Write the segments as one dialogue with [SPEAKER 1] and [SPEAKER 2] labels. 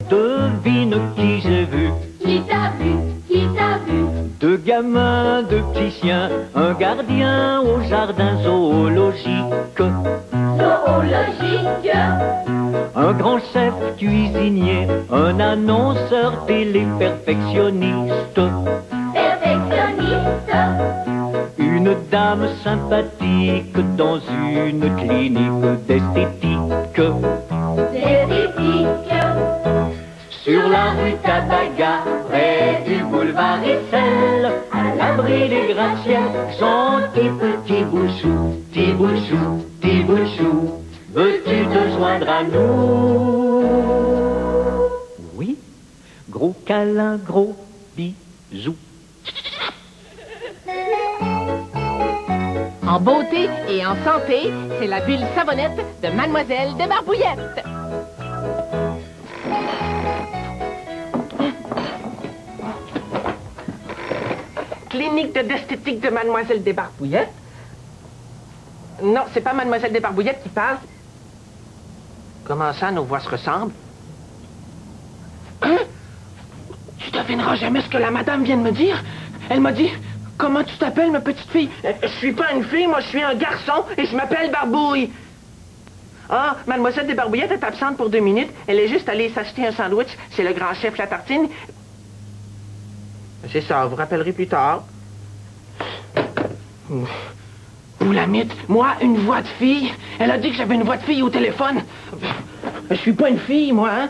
[SPEAKER 1] Devine qui j'ai vu.
[SPEAKER 2] Qui t'a vu? Qui t'a vu?
[SPEAKER 1] Deux gamins, deux petits chiens, un gardien au jardin zoologique.
[SPEAKER 2] Zoologique.
[SPEAKER 1] Un grand chef cuisinier, un annonceur télé perfectionniste.
[SPEAKER 2] Perfectionniste.
[SPEAKER 1] Une dame sympathique dans une clinique d'esthétique.
[SPEAKER 2] Esthétique.
[SPEAKER 1] Sur la rue Cadaga, près du boulevard Issel, à l'abri des gratte-ciel, gentil petit bouchou, petit bouchou, petit bouchou, veux-tu te joindre à nous? Oui, gros câlin, gros bisous.
[SPEAKER 3] En beauté et en santé, c'est la bulle savonnette de Mademoiselle Desbarbouillettes. Clinique d'esthétique de Mademoiselle Desbarbouillettes? Non, c'est pas Mademoiselle Desbarbouillettes qui parle. Comment ça, nos voix se ressemblent? Hein? Tu devineras jamais ce que la madame vient de me dire. Elle m'a dit... Comment tu t'appelles, ma petite fille? Je suis pas une fille, moi je suis un garçon et je m'appelle Barbouille. Ah, Mademoiselle Desbarbouillettes est absente pour 2 minutes. Elle est juste allée s'acheter un sandwich chez le grand chef La Tartine. C'est ça, vous rappellerez plus tard. Boulamite, moi, une voix de fille. Elle a dit que j'avais une voix de fille au téléphone. Je suis pas une fille, moi, hein?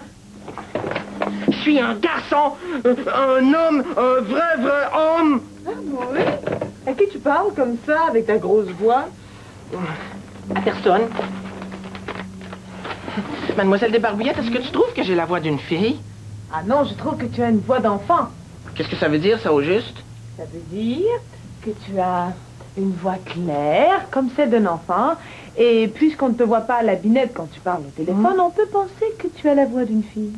[SPEAKER 3] Je suis un garçon, un homme, un vrai homme.
[SPEAKER 4] Ah, oui? À qui tu parles comme ça, avec ta grosse voix?
[SPEAKER 3] À personne. Mademoiselle Desbarbouillettes, est-ce que tu trouves que j'ai la voix d'une fille?
[SPEAKER 4] Ah non, je trouve que tu as une voix d'enfant.
[SPEAKER 3] Qu'est-ce que ça veut dire, ça, au juste?
[SPEAKER 4] Ça veut dire que tu as une voix claire, comme celle d'un enfant. Et puisqu'on ne te voit pas à la binette quand tu parles au téléphone, on peut penser que tu as la voix d'une fille.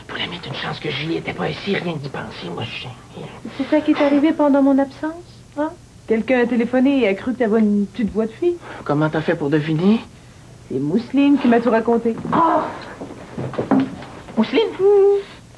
[SPEAKER 3] Pour la mettre une chance que Julie n'était pas ici, rien d'y penser, moi, je sais.
[SPEAKER 4] C'est ça qui est arrivé pendant mon absence, hein? Quelqu'un a téléphoné et a cru que tu avais une petite voix de fille.
[SPEAKER 3] Comment t'as fait pour deviner?
[SPEAKER 4] C'est Mousseline qui m'a tout raconté. Oh!
[SPEAKER 3] Mousseline?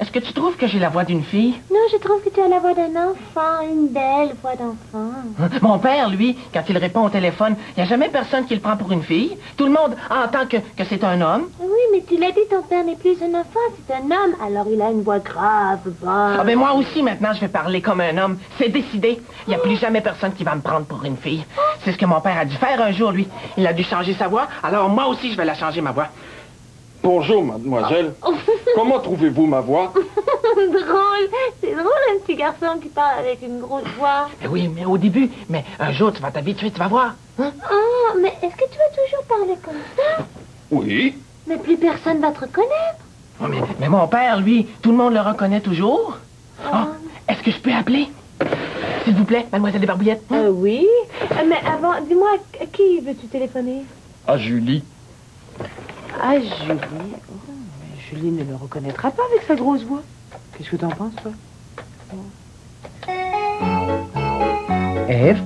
[SPEAKER 3] Est-ce que tu trouves que j'ai la voix d'une fille?
[SPEAKER 2] Non, je trouve que tu as la voix d'un enfant, une belle voix d'enfant.
[SPEAKER 3] Mon père, lui, quand il répond au téléphone, il n'y a jamais personne qui le prend pour une fille. Tout le monde entend que c'est un homme.
[SPEAKER 2] Oui, mais tu l'as dit, ton père n'est plus un enfant, c'est un homme. Alors il a une voix grave, bonne.
[SPEAKER 3] Ah ben moi aussi, maintenant, je vais parler comme un homme. C'est décidé. Il n'y a plus jamais personne qui va me prendre pour une fille. C'est ce que mon père a dû faire un jour, lui. Il a dû changer sa voix, alors moi aussi, je vais la changer, ma voix.
[SPEAKER 5] Bonjour, mademoiselle. Comment trouvez-vous ma voix?
[SPEAKER 2] Drôle. C'est drôle, un petit garçon qui parle avec une grosse voix.
[SPEAKER 3] Mais oui, mais au début. Mais un jour, tu vas t'habituer, tu vas voir. Hein?
[SPEAKER 2] Oh, mais est-ce que tu vas toujours parler comme ça?
[SPEAKER 5] Oui.
[SPEAKER 2] Mais plus personne va te reconnaître.
[SPEAKER 3] Oh, mais mon père, lui, tout le monde le reconnaît toujours. Ah, est-ce que je peux appeler? S'il vous plaît, mademoiselle Desbarbouillettes.
[SPEAKER 4] Oui. Mais avant, dis-moi, à qui veux-tu téléphoner?
[SPEAKER 5] À Julie.
[SPEAKER 4] À Julie. Oh, mais Julie ne le reconnaîtra pas avec sa grosse voix. Qu'est-ce que t'en penses, toi?
[SPEAKER 6] F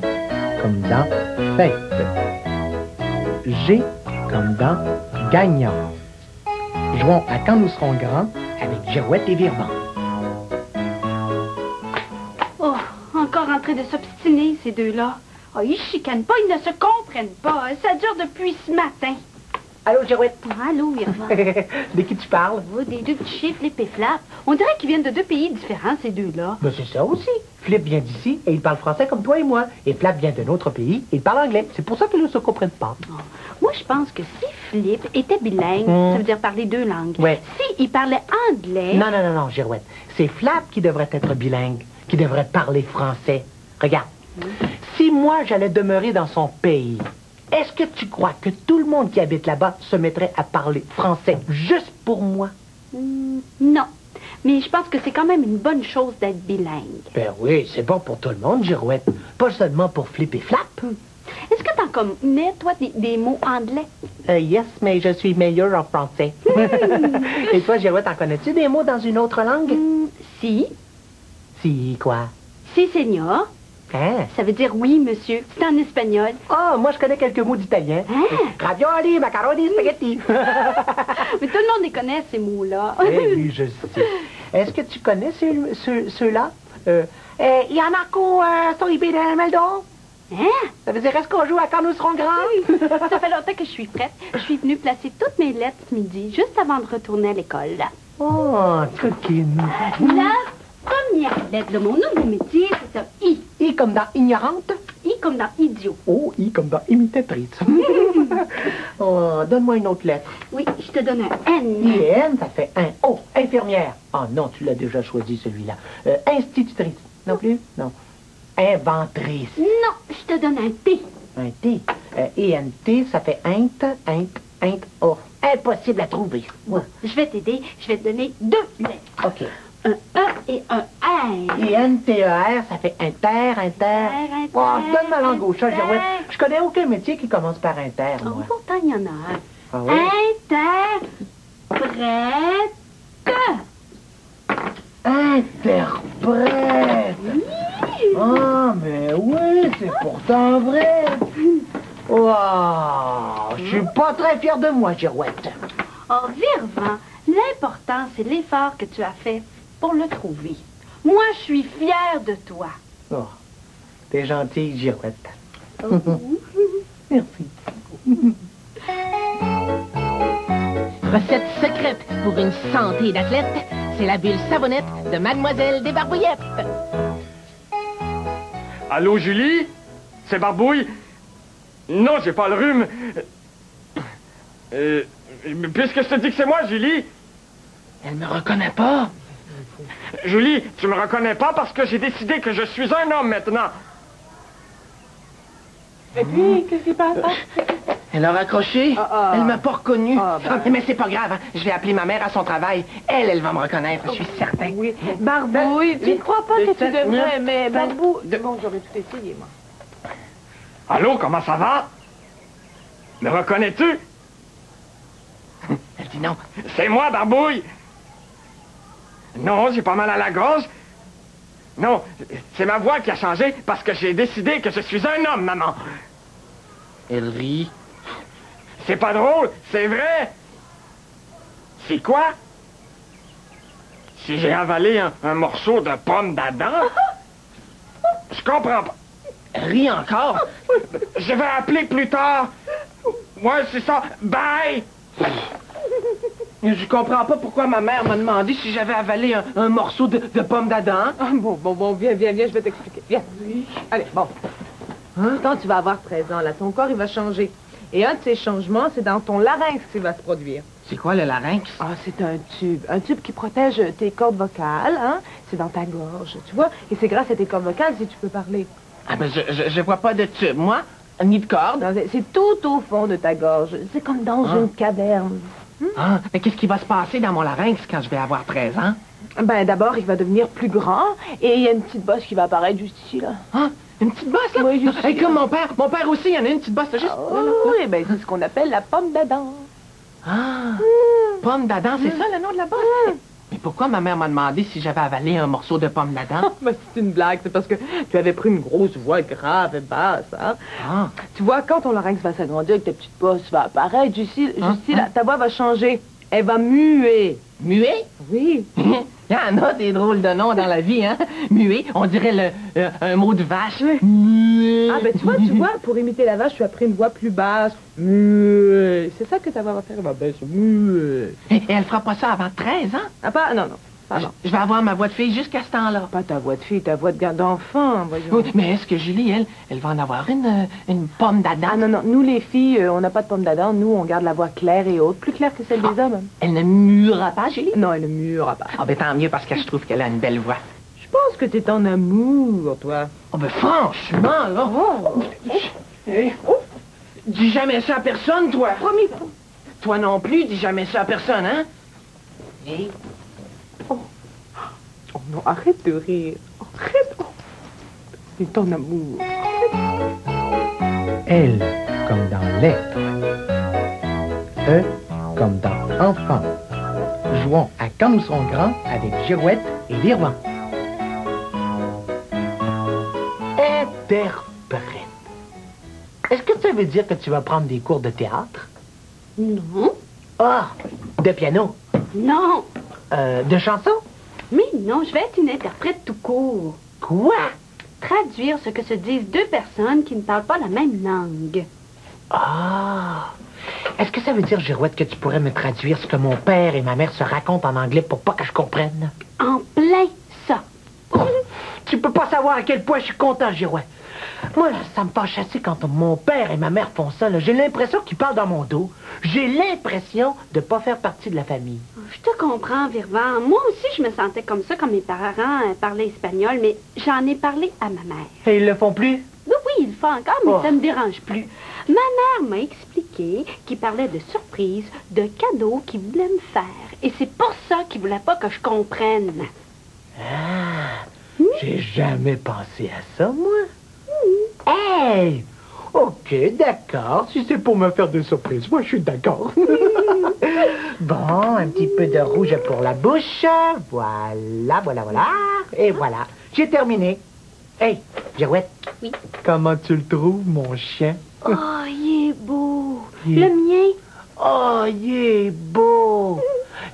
[SPEAKER 6] comme dans fête. G comme dans gagnant. Jouons à Quand nous serons grands avec Girouette et Virban.
[SPEAKER 7] Oh, encore en train de s'obstiner, ces deux-là. Oh, ils chicanent pas, ils ne se comprennent pas. Ça dure depuis ce matin.
[SPEAKER 6] Allô, Girouette?
[SPEAKER 7] Allô, Irma.
[SPEAKER 6] De qui tu parles?
[SPEAKER 7] Oh, des deux petits chiens, Flip et Flap. On dirait qu'ils viennent de deux pays différents, ces deux-là.
[SPEAKER 6] Ben, c'est ça aussi. Flip vient d'ici et il parle français comme toi et moi. Et Flap vient d'un autre pays et il parle anglais. C'est pour ça qu'ils ne se comprennent pas.
[SPEAKER 7] Oh. Moi, je pense que si Flip était bilingue, ça veut dire parler deux langues.
[SPEAKER 6] Ouais.
[SPEAKER 7] S'il parlait anglais...
[SPEAKER 6] Non, Girouette. C'est Flap qui devrait être bilingue, qui devrait parler français. Regarde. Si moi, j'allais demeurer dans son pays... Est-ce que tu crois que tout le monde qui habite là-bas se mettrait à parler français juste pour moi?
[SPEAKER 7] Non. Mais je pense que c'est quand même une bonne chose d'être bilingue.
[SPEAKER 6] Ben oui, c'est bon pour tout le monde, Girouette. Pas seulement pour Flip et Flap.
[SPEAKER 7] Est-ce que t'en connais, toi, des mots anglais?
[SPEAKER 6] Yes, mais je suis meilleur en français. Et toi, Girouette, en connais-tu des mots dans une autre langue?
[SPEAKER 7] Si.
[SPEAKER 6] Si quoi?
[SPEAKER 7] Si, senior.
[SPEAKER 6] Hein?
[SPEAKER 7] Ça veut dire oui, monsieur. C'est en espagnol.
[SPEAKER 6] Ah, moi, je connais quelques mots d'italien. Ravioli, macaroni, spaghetti.
[SPEAKER 7] Mais tout le monde les connaît, ces mots-là.
[SPEAKER 6] Eh oui, je sais. Est-ce que tu connais ceux-là? Yanako, soy bien Meldo?
[SPEAKER 7] Hein?
[SPEAKER 6] Ça veut dire, est-ce qu'on joue à quand nous serons grands?
[SPEAKER 7] Ça fait longtemps que je suis prête. Je suis venue placer toutes mes lettres ce midi, juste avant de retourner à l'école.
[SPEAKER 6] Oh, coquine.
[SPEAKER 7] La première lettre de mon nouveau métier, c'est un I.
[SPEAKER 6] I comme dans ignorante?
[SPEAKER 7] I comme dans idiot.
[SPEAKER 6] Oh, I comme dans imitatrice. Oh, donne-moi une autre lettre.
[SPEAKER 7] Oui, je te donne un N.
[SPEAKER 6] I-N, ça fait un. Oh, infirmière. Oh non, tu l'as déjà choisi, celui-là. Institutrice. Non plus? Non. Inventrice.
[SPEAKER 7] Non, je te donne un T.
[SPEAKER 6] Un T. I-N-T, ça fait int. Oh, impossible à trouver.
[SPEAKER 7] Bon, je vais t'aider. Je vais te donner 2 lettres.
[SPEAKER 6] OK.
[SPEAKER 7] Un E et un R.
[SPEAKER 6] I-N-T-E-R, ça fait inter. Oh, donne ma langue au chat,
[SPEAKER 7] inter.
[SPEAKER 6] Girouette. Je connais aucun métier qui commence par inter,
[SPEAKER 7] Oh,
[SPEAKER 6] moi.
[SPEAKER 7] pourtant, il y en a un.
[SPEAKER 6] Ah oui? Interprète. Ah, mais oui, c'est pourtant vrai. Wow, je suis pas très fier de moi, Girouette.
[SPEAKER 7] Oh, Virvan, l'important, c'est l'effort que tu as fait pour le trouver. Moi, je suis fière de toi.
[SPEAKER 6] Oh, t'es gentille, Girouette.
[SPEAKER 7] Oh.
[SPEAKER 6] Merci.
[SPEAKER 8] Recette secrète pour une santé d'athlète, c'est la bulle savonnette de Mademoiselle des Barbouillettes.
[SPEAKER 5] Allô, Julie? C'est Barbouille? Non, j'ai pas le rhume. Puisque je te dis que c'est moi, Julie.
[SPEAKER 3] Elle me reconnaît pas.
[SPEAKER 5] Julie, tu me reconnais pas parce que j'ai décidé que je suis un homme maintenant.
[SPEAKER 4] Et puis, qu'est-ce qui passe?
[SPEAKER 3] Elle a raccroché. Elle m'a pas reconnu. Mais c'est pas grave, hein. Je vais appeler ma mère à son travail. Elle va me reconnaître, je suis certain.
[SPEAKER 4] Oui. Barbouille, tu ne crois pas que tu devrais, mais
[SPEAKER 3] Ben,
[SPEAKER 4] Barbouille... Bon, j'aurais tout essayé, moi.
[SPEAKER 5] Allô, comment ça va? Me reconnais-tu?
[SPEAKER 3] Elle dit non.
[SPEAKER 5] C'est moi, Barbouille. Non, j'ai pas mal à la gorge. Non, c'est ma voix qui a changé parce que j'ai décidé que je suis un homme, maman.
[SPEAKER 3] Elle rit.
[SPEAKER 5] C'est pas drôle, c'est vrai. C'est quoi? Si j'ai avalé un morceau de pomme d'Adam? Je comprends pas.
[SPEAKER 3] Elle rit encore.
[SPEAKER 5] Je vais appeler plus tard. Ouais, c'est ça. Bye!
[SPEAKER 3] Je comprends pas pourquoi ma mère m'a demandé si j'avais avalé un morceau de pomme d'Adam.
[SPEAKER 4] Ah, bon, viens, je vais t'expliquer. Viens. Allez, bon. Quand tu vas avoir 13 ans, là, ton corps, il va changer. Et un de ces changements, c'est dans ton larynx qu'il va se produire.
[SPEAKER 3] C'est quoi le larynx?
[SPEAKER 4] Ah, c'est un tube. Un tube qui protège tes cordes vocales, hein. C'est dans ta gorge, tu vois. Et c'est grâce à tes cordes vocales si tu peux parler.
[SPEAKER 3] Ah ben je vois pas de tube, moi, ni de corde.
[SPEAKER 4] Non, c'est tout au fond de ta gorge. C'est comme dans une caverne.
[SPEAKER 3] Ah, mais qu'est-ce qui va se passer dans mon larynx quand je vais avoir 13 ans?
[SPEAKER 4] Ben, d'abord, il va devenir plus grand et il y a une petite bosse qui va apparaître juste ici, là.
[SPEAKER 3] Ah, une petite bosse, là?
[SPEAKER 4] Oui, juste
[SPEAKER 3] Et
[SPEAKER 4] ici.
[SPEAKER 3] comme mon père aussi, il y en a une petite bosse, juste...
[SPEAKER 4] Oui, ben, c'est ce qu'on appelle la pomme d'Adam.
[SPEAKER 3] Ah, pomme d'Adam, c'est ça le nom de la bosse? Mais pourquoi ma mère m'a demandé si j'avais avalé un morceau de pomme d'Adam?
[SPEAKER 4] Ben, c'est une blague, c'est parce que tu avais pris une grosse voix grave et basse, hein.
[SPEAKER 3] Ah,
[SPEAKER 4] Tu vois, quand ton larynx va s'agrandir et que ta petite bosse va apparaître, juste ici, là, ta voix va changer. Elle va muer.
[SPEAKER 3] muet?
[SPEAKER 4] Oui.
[SPEAKER 3] Il y en a des drôles de noms dans la vie, hein? Muet, on dirait un mot de vache. Muet.
[SPEAKER 4] Ah, ben, tu vois, pour imiter la vache, tu as pris une voix plus basse. Muet. C'est ça que ta voix va faire, elle va baisser. Muet.
[SPEAKER 3] Et elle fera pas ça avant 13 ans?
[SPEAKER 4] Ah, pas, non. Pardon.
[SPEAKER 3] Je vais avoir ma voix de fille jusqu'à ce temps-là.
[SPEAKER 4] Pas ta voix de fille, ta voix d'enfant, voyons.
[SPEAKER 3] Oui, mais est-ce que Julie, elle va en avoir une pomme d'Adam?
[SPEAKER 4] Ah, non, nous, les filles, on n'a pas de pomme d'Adam. Nous, on garde la voix claire et haute, plus claire que celle des hommes.
[SPEAKER 3] Elle ne muera pas, Julie?
[SPEAKER 4] Non, elle ne mûra pas.
[SPEAKER 3] Ah, ben tant mieux, parce que je trouve qu'elle a une belle voix.
[SPEAKER 4] Je pense que t'es en amour, toi.
[SPEAKER 3] Oh, ben franchement, là... Dis jamais ça à personne, toi.
[SPEAKER 4] Promis.
[SPEAKER 3] Toi non plus, dis jamais ça à personne, hein? Hey.
[SPEAKER 4] Oh non, arrête de rire. Arrête. Oh. C'est en amour.
[SPEAKER 6] L comme dans lettre. E comme dans enfant. Jouons à quand nous serons grands avec Girouette et Virvan. Interprète. Est-ce que ça veut dire que tu vas prendre des cours de théâtre?
[SPEAKER 7] Non.
[SPEAKER 6] Ah, de piano?
[SPEAKER 7] Non.
[SPEAKER 6] De chanson?
[SPEAKER 7] Mais non, je vais être une interprète tout court.
[SPEAKER 6] Quoi?
[SPEAKER 7] Traduire ce que se disent deux personnes qui ne parlent pas la même langue.
[SPEAKER 6] Ah! Est-ce que ça veut dire, Girouette, que tu pourrais me traduire ce que mon père et ma mère se racontent en anglais pour pas que je comprenne?
[SPEAKER 7] En plein ça.
[SPEAKER 6] Tu peux pas savoir à quel point je suis content, Girouette. Moi, là, ça me fâche assez quand mon père et ma mère font ça. Là. J'ai l'impression qu'ils parlent dans mon dos. J'ai l'impression de pas faire partie de la famille.
[SPEAKER 7] Je te comprends, Virvan. Moi aussi, je me sentais comme ça quand mes parents parlaient espagnol, mais j'en ai parlé à ma mère.
[SPEAKER 6] Et ils le font plus?
[SPEAKER 7] Oui, ils le font encore, mais ça me dérange plus. Ma mère m'a expliqué qu'il parlait de surprises, de cadeaux qu'il voulait me faire. Et c'est pour ça qu'il voulait pas que je comprenne.
[SPEAKER 6] Ah! J'ai jamais pensé à ça, moi. Hey! OK, d'accord. Si c'est pour me faire des surprises, moi, je suis d'accord. Bon, un petit peu de rouge pour la bouche. Voilà, voilà, voilà. Et voilà. J'ai terminé. Hey, Girouette.
[SPEAKER 7] Oui.
[SPEAKER 6] Comment tu le trouves, mon chien?
[SPEAKER 7] Oh, il est beau.
[SPEAKER 6] Il-
[SPEAKER 7] Le mien?
[SPEAKER 6] Oh, il est beau.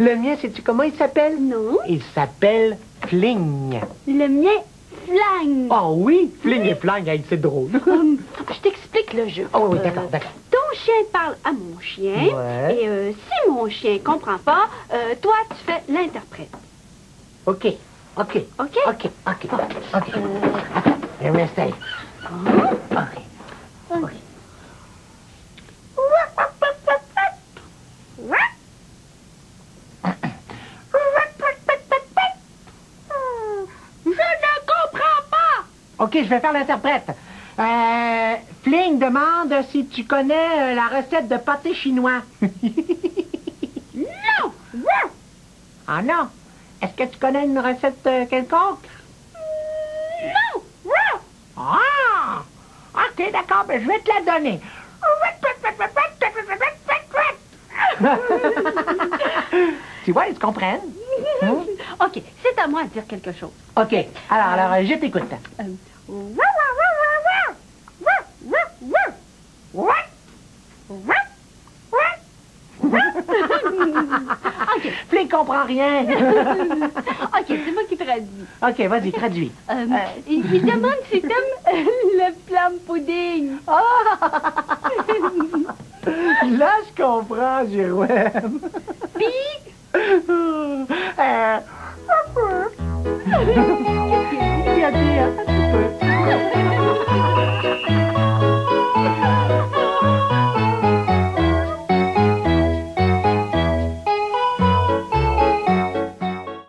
[SPEAKER 6] Le mien, sais-tu comment il s'appelle?
[SPEAKER 7] Non.
[SPEAKER 6] Il s'appelle Fling.
[SPEAKER 7] Le mien, Flang.
[SPEAKER 6] Oh oui, Fling et Flang, hey, c'est drôle.
[SPEAKER 7] Je t'explique le jeu.
[SPEAKER 6] Oh oui, d'accord, d'accord.
[SPEAKER 7] Ton chien parle à mon chien.
[SPEAKER 6] Ouais.
[SPEAKER 7] Et si mon chien comprend pas, toi, tu fais l'interprète.
[SPEAKER 6] OK, OK.
[SPEAKER 7] OK?
[SPEAKER 6] OK, OK, OK. Attends, je m'installe. OK. OK.
[SPEAKER 7] Je ne comprends pas.
[SPEAKER 6] OK, je vais faire l'interprète. Fling demande si tu connais la recette de pâté chinois.
[SPEAKER 7] Non.
[SPEAKER 6] Ah non? Est-ce que tu connais une recette quelconque?
[SPEAKER 7] Non.
[SPEAKER 6] Ah! OK, d'accord, ben je vais te la donner. Tu vois, ils se comprennent.
[SPEAKER 7] OK, c'est à moi de dire quelque chose.
[SPEAKER 6] OK, alors, je t'écoute.
[SPEAKER 7] OK.
[SPEAKER 6] Fling comprend rien.
[SPEAKER 7] OK, c'est moi qui traduis.
[SPEAKER 6] OK, vas-y, traduis.
[SPEAKER 7] Il demande si t'aimes le plum pudding.
[SPEAKER 6] Là, je comprends, Girouette.
[SPEAKER 7] Puis,
[SPEAKER 6] Tu as dit, hein?